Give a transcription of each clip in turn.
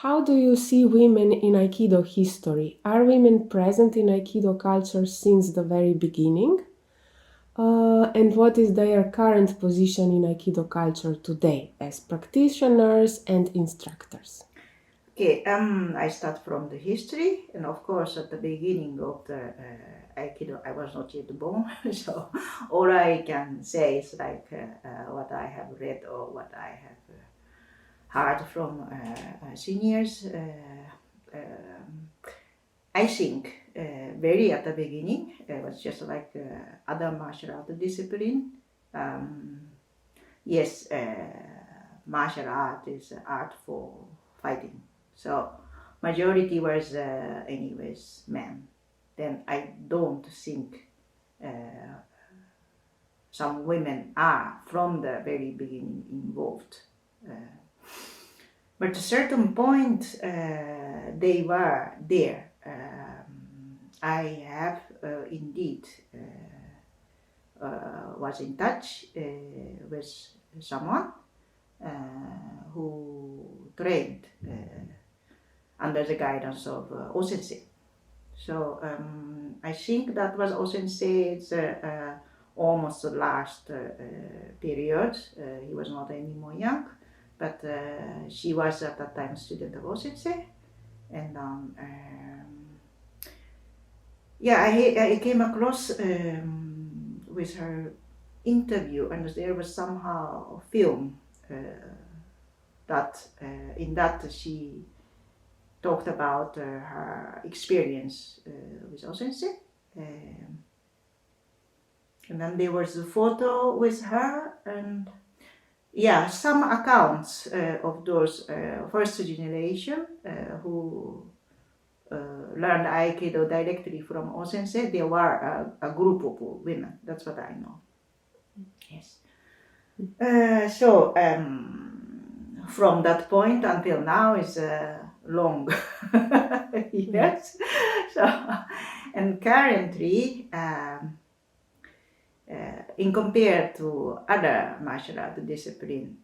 how do you see women in Aikido history? Are women present in Aikido culture since the very beginning? And what is their current position in Aikido culture today as practitioners and instructors? Okay, I start from the history, and of course, at the beginning of the Aikido, I was not yet born, so all I can say is like what I have read or what I have heard from seniors. I think very at the beginning, it was just like other martial art discipline. Yes, martial art is art for fighting. So majority was anyways men. Then I don't think some women are from the very beginning involved. But at a certain point they were there. I have indeed was in touch with someone who trained under the guidance of O-sensei. So I think that was O-sensei's almost the last period. He was not anymore young, but she was at that time a student of O-sensei. And I came across with her interview, and there was somehow a film that in that she talked about her experience with O-sensei. And then there was a photo with her, and some accounts of those first generation who learned Aikido directly from O-sensei. There were a group of women. That's what I know. Yes. So from that point until now is long years. So, and currently, in compared to other martial art discipline,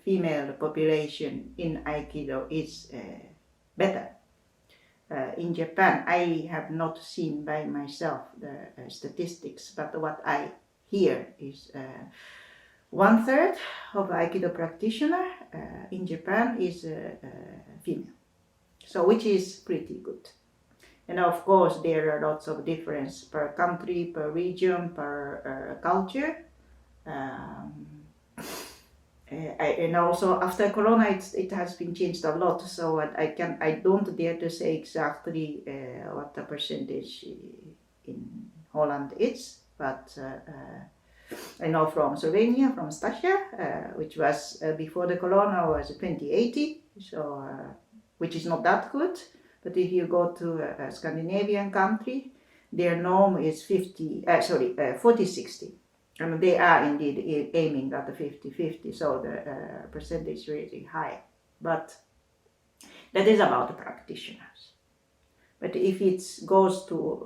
female population in Aikido is better. In Japan, I have not seen by myself the statistics, but what I hear is 1/3 of Aikido practitioner in Japan is female, so which is pretty good. And of course, there are lots of difference per country, per region, per culture. And also after Corona, it has been changed a lot. So I don't dare to say exactly what the percentage in Holland is, but I know from Slovenia, from Stasja, which was before the Corona was 2080, so which is not that good. But if you go to a Scandinavian country, their norm is 40-60. And they are indeed aiming at the 50-50, so the percentage is really high. But that is about the practitioners. But if it goes to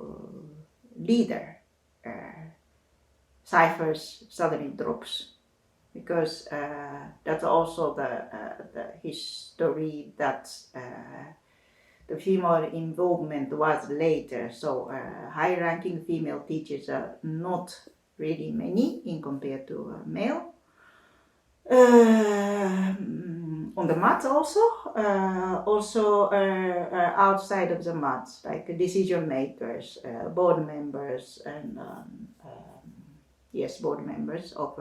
leader, ciphers suddenly drops, because that's also the history that the female involvement was later. So high-ranking female teachers are not really many in compared to male. On the mat also outside of the mat, like decision makers, board members, and board members of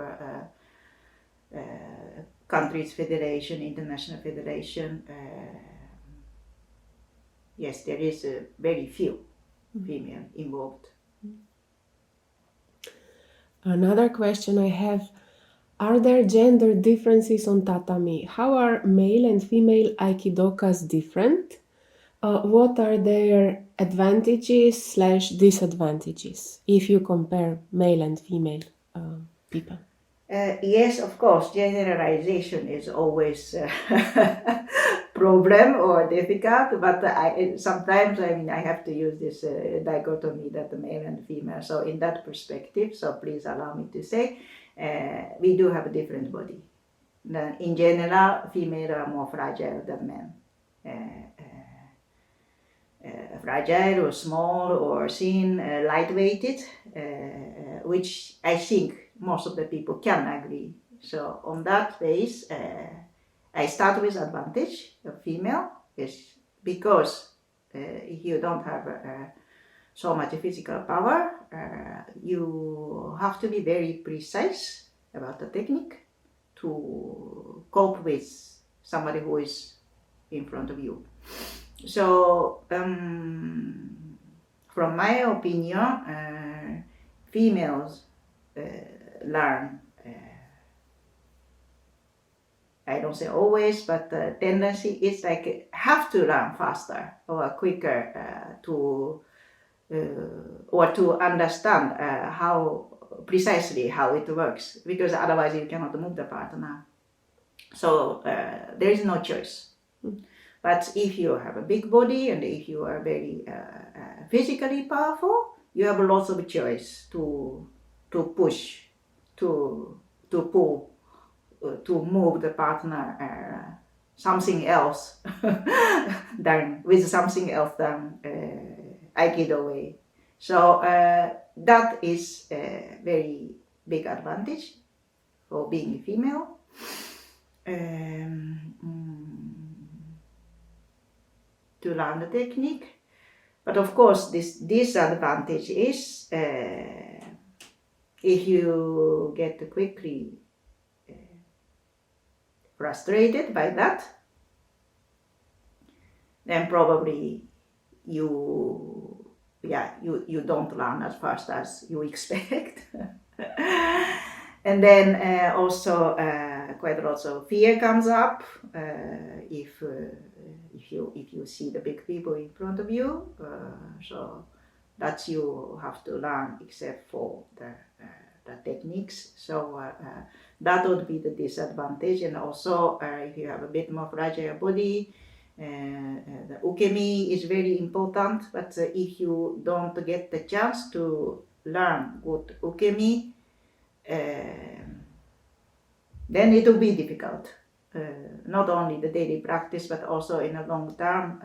countries federation, international federation. Yes, there is very few female involved. Another question I have, are there gender differences on tatami? How are male and female aikidokas different? What are their advantages/disadvantages if you compare male and female people? Yes, of course, generalization is always problem or difficult, but sometimes I have to use this dichotomy that the male and female. So in that perspective, so please allow me to say, we do have a different body. Then in general, females are more fragile than men. Fragile or small or thin, lightweighted, which I think most of the people can agree. So on that base, I start with advantage of female is because if you don't have so much physical power, you have to be very precise about the technique to cope with somebody who is in front of you. So, from my opinion, females learn, I don't say always, but the tendency is like have to learn faster or quicker or to understand how precisely how it works, because otherwise you cannot move the partner. So there is no choice. But if you have a big body and if you are very physically powerful, you have lots of choice to push, to pull, to move the partner something else than with something else than Aikido way. So that is a very big advantage for being a female. To learn the technique, but of course this disadvantage is if you get quickly frustrated by that, then probably you don't learn as fast as you expect. And then also quite a lot of fear comes up if you see the big people in front of you. So that you have to learn, except for the techniques. So that would be the disadvantage. And also if you have a bit more fragile body, the ukemi is very important. But if you don't get the chance to learn good ukemi, then it will be difficult. Not only the daily practice, but also in a long term.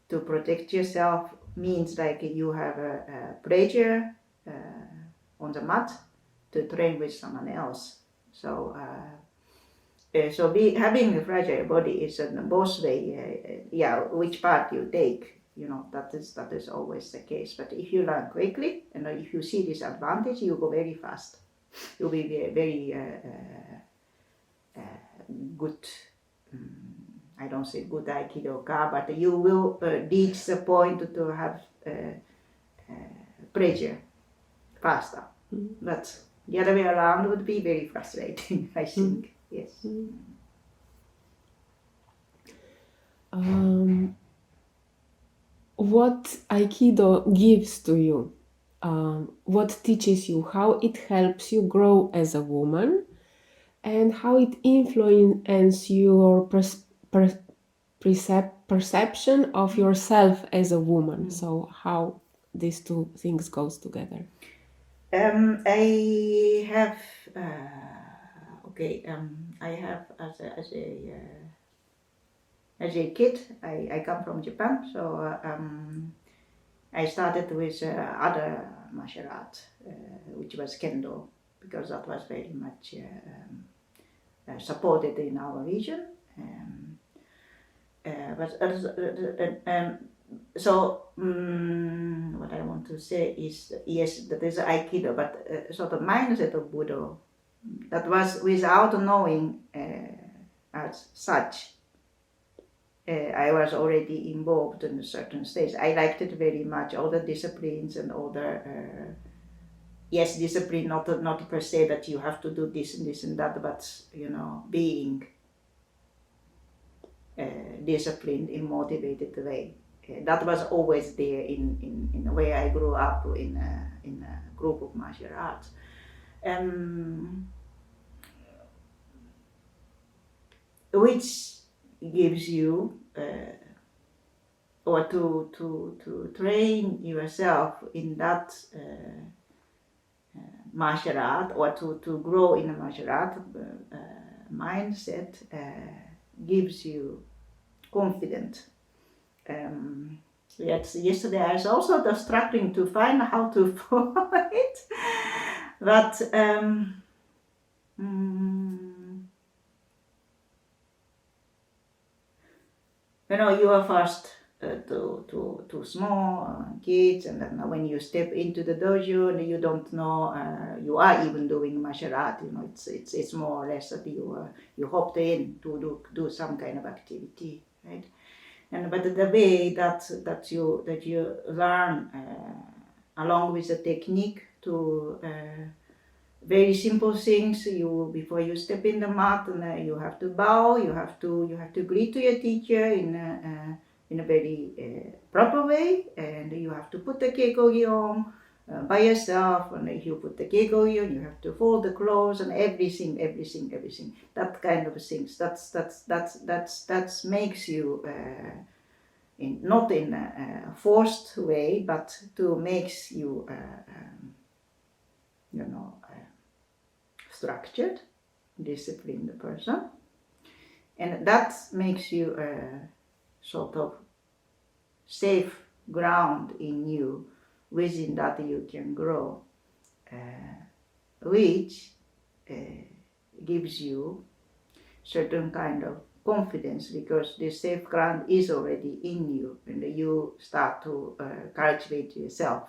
To protect yourself means like you have a pressure on the mat to train with someone else. So having a fragile body is in both way. Which part you take, that is always the case. But if you learn quickly and if you see this advantage, you go very fast. You'll be very good. I don't say good Aikido-ka, but you will reach the point to have pressure faster. But the other way around would be very frustrating, I think. Yes. What Aikido gives to you? What teaches you? How it helps you grow as a woman? And how it influences your perception of yourself as a woman. So how these two things goes together. I have as a kid, I come from Japan, so I started with other martial art, which was kendo, because that was very much supported in our region. What I want to say is, yes, that is Aikido, but sort of mindset of Budo, that was without knowing as such. I was already involved in a certain stage. I liked it very much, all the disciplines and all the discipline, not per se that you have to do this and this and that, but being disciplined in motivated way. That was always there in the way I grew up in a group of martial arts. Which gives you or to train yourself in that martial art or to grow in a martial art mindset gives you confidence. Yesterday I was also struggling to find how to follow it, but you are first to small kids, and then when you step into the dojo and you don't know you are even doing martial art, it's more or less that you hopped in to do some kind of activity, right? But the way that you learn along with the technique to very simple things. Before you step in the mat, and you have to bow. You have to greet to your teacher in a very proper way, and you have to put the keikogi on by yourself. And if you put the keikogi on, you have to fold the clothes and everything. That kind of things. That makes you. Not in a forced way, but to makes you, structured, disciplined person, and that makes you a sort of safe ground in you. Within that you can grow, which gives you certain kind of confidence, because the safe ground is already in you, and you start to cultivate yourself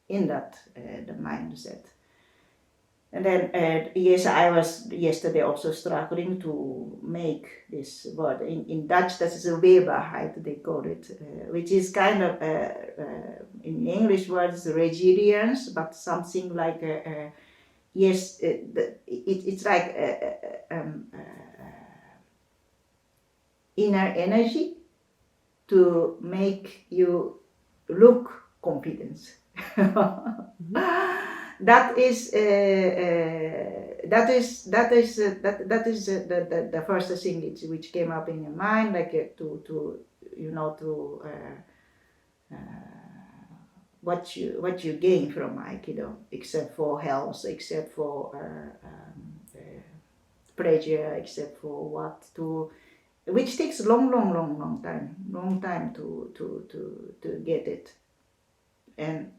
in that the mindset. And then yes, I was yesterday also struggling to make this word in Dutch. That is a Weberheit, they call it, which is kind of in English words resilience, but something like yes, it's like inner energy to make you look confidence. That is the first thing which came up in your mind, like what you gain from Aikido, except for health, except for pleasure, except for which takes long time to get it. And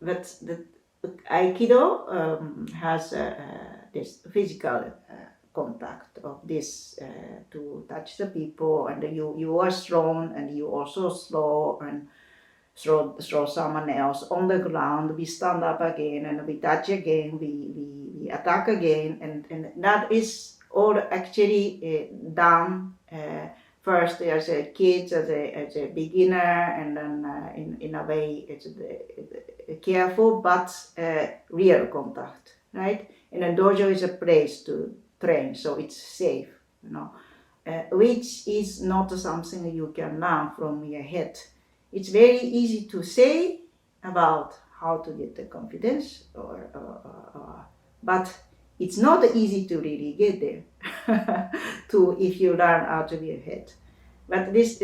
but the Aikido has this physical contact of this to touch the people, and you are strong, and you also slow and throw someone else on the ground. We stand up again, and we touch again. We attack again, and that is all actually done first as a kid, as a beginner, and then in a way it's careful but real contact, right? And a dojo is a place to train, so it's safe, which is not something you can learn from your head. It's very easy to say about how to get the confidence, but it's not easy to really get there if you learn out of your head. But this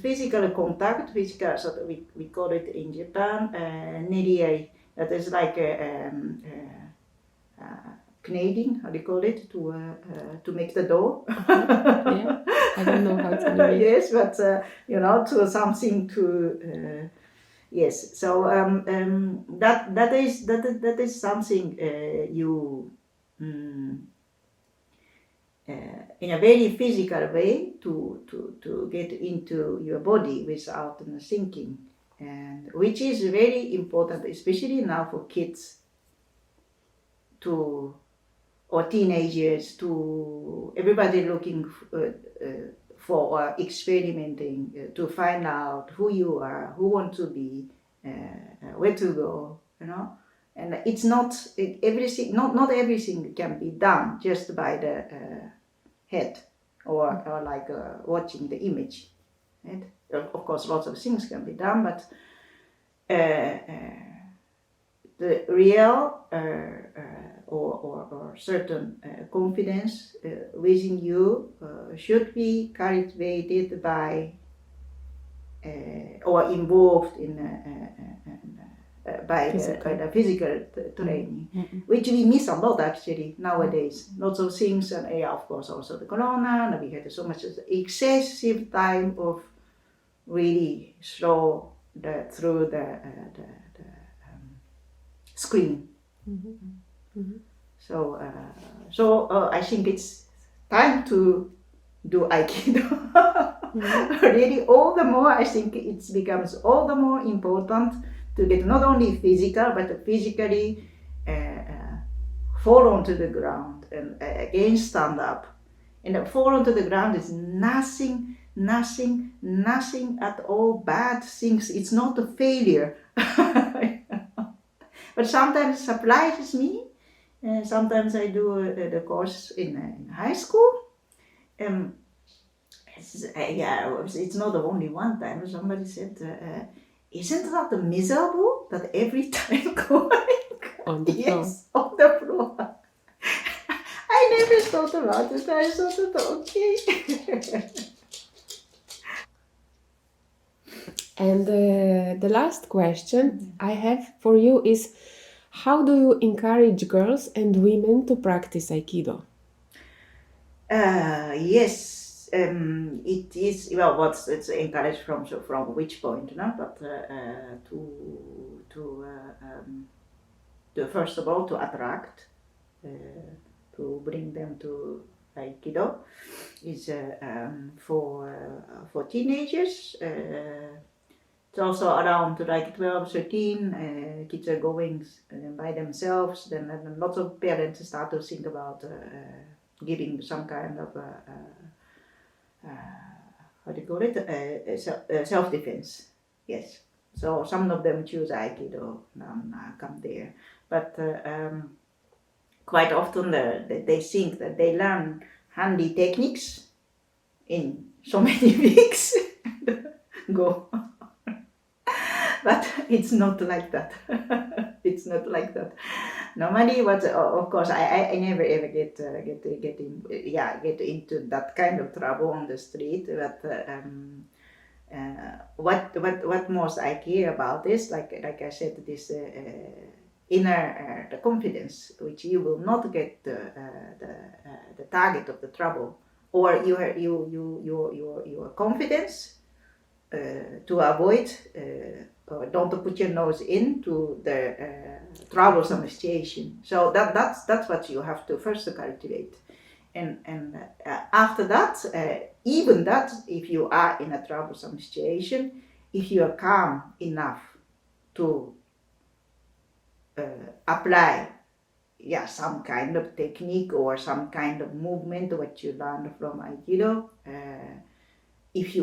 physical contact, so we call it in Japan neriai. That is like kneading, how do you call it, to make the dough. Yeah, I don't know how to do it. Yes, but to something to yes. So that is something you in a very physical way to get into your body without thinking, and which is very important, especially now for kids or teenagers, to everybody looking for experimenting to find out who you are, who want to be, where to go, and it's not everything. Not everything can be done just by the head or like watching the image. Right? Of course, lots of things can be done, but the real or certain confidence within you should be cultivated by or involved in by the physical training, which we miss a lot actually nowadays. Lots of things, and of course also the corona, and we had so much excessive time of really through the screen. So I think it's time to do Aikido. Really, all the more I think it becomes all the more important to get not only physical but physically fall onto the ground and again stand up. And fall onto the ground is nothing at all bad things. It's not a failure. But sometimes it surprises me. Sometimes I do the course in high school. It's not the only one time. Somebody said, isn't that miserable that every time going On the floor. yes, on the floor? I never thought about it. I thought, okay. And the last question I have for you is, how do you encourage girls and women to practice Aikido? Yes, it is. Well, it's encouraged from which point, no? But to first of all to attract, to bring them to Aikido is for teenagers. It's also around like 12, 13, kids are going by themselves. Then lots of parents start to think about giving some kind of how do you call it? Self-defense. Yes. So some of them choose Aikido and come there, but quite often they think that they learn handy techniques in so many weeks. Go. But it's not like that. It's not like that. Normally, what of course I never ever get into that kind of trouble on the street. But what most I care about is like I said, this inner the confidence, which you will not get the target of the trouble, or your confidence to avoid. Don't put your nose into the troublesome situation. So that's what you have to first cultivate, and after that, even that, if you are in a troublesome situation, if you are calm enough to apply, some kind of technique or some kind of movement what you learned from Aikido. If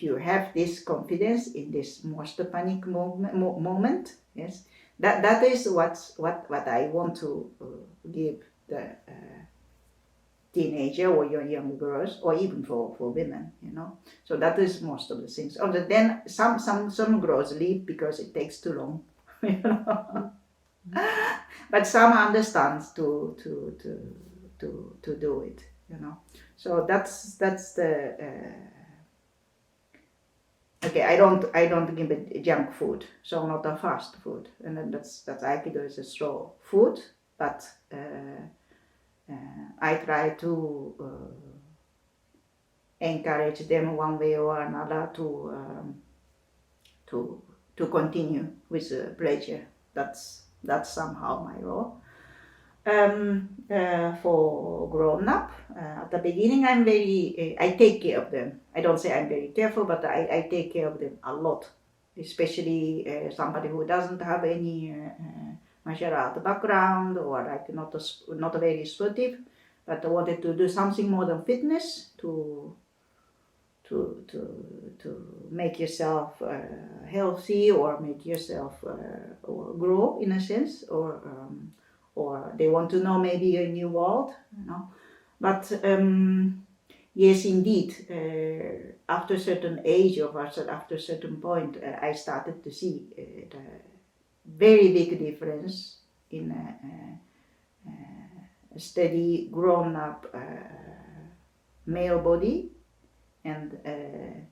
you have this confidence in this most panic moment, yes, that is what I want to give the teenager or your young girls, or even for women, So that is most of the things. Other then some girls leave because it takes too long, But some understands to do it, So that's the okay. I don't give it junk food, so not a fast food, and then that's Aikido is a slow food, but I try to encourage them one way or another to continue with pleasure. That's somehow my role. For grown up, at the beginning I take care of them. I don't say I'm very careful, but I take care of them a lot, especially somebody who doesn't have any martial art background, or like not very sportive, but wanted to do something more than fitness to make yourself healthy, or make yourself or grow in a sense, or they want to know maybe a new world, But yes, indeed, after a certain age, or after a certain point, I started to see the very big difference in a steady, grown-up male body and a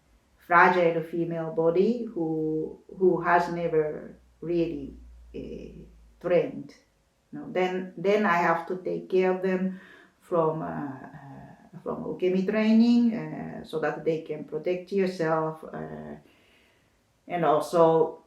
fragile female body who has never really trained. Then I have to take care of them from ukemi training, so that they can protect yourself, and also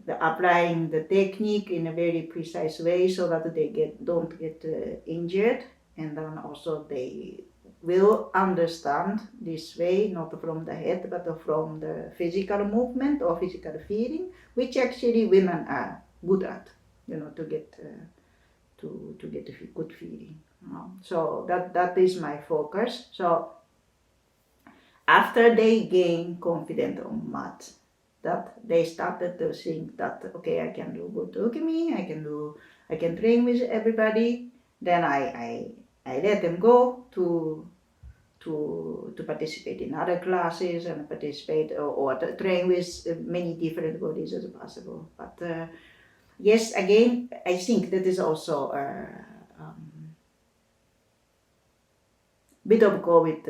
applying the technique in a very precise way so that they don't get injured, and then also they will understand this way, not from the head but from the physical movement or physical feeling, which actually women are good at, to get a good feeling. So that is my focus. So after they gain confidence on mat, that they started to think that, okay, I can do good ukemi, I can train with everybody. Then I let them go to participate in other classes and participate or to train with many different bodies as possible. But yes, again, I think that is also a bit of COVID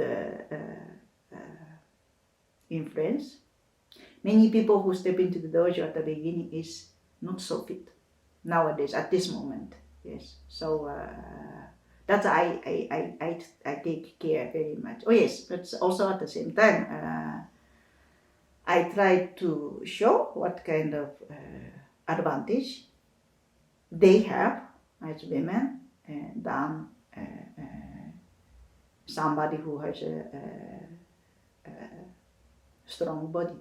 influence. Many people who step into the dojo at the beginning is not so fit nowadays at this moment. Yes, so that I take care very much. Oh yes, but also at the same time, I try to show what kind of advantage they have as women than somebody who has a strong body.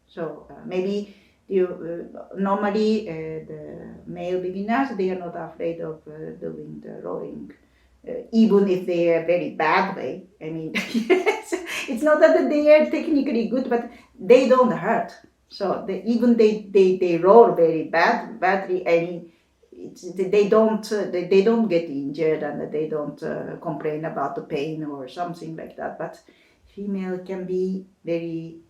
So maybe normally the male beginners, they are not afraid of doing the rowing, even if they are very bad way. I mean, it's not that they are technically good, but they don't hurt. So they roll very badly. I mean, they don't get injured and they don't complain about the pain or something like that. But female can be very,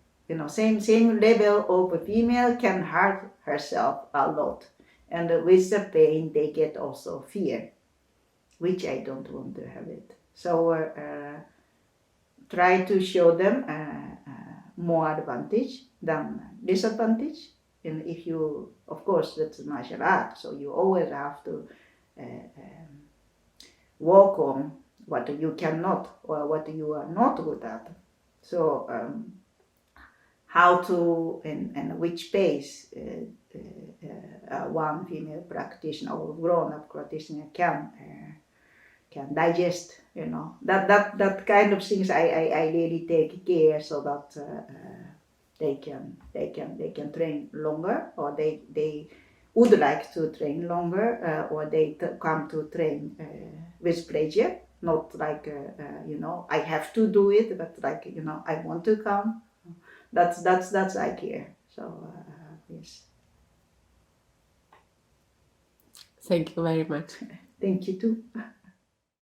same level of a female can hurt herself a lot, and with the pain they get also fear, which I don't want to have it. So try to show them more advantage than disadvantage. And if you, of course, that's martial art, so you always have to work on what you cannot or what you are not good at. So how to and which pace one female practitioner or grown-up practitioner can digest, that kind of things. I really take care so that they can train longer, or they would like to train longer, or they come to train with pleasure, not like I have to do it, but like I want to come. That's I care. So yes. Thank you very much. Thank you too.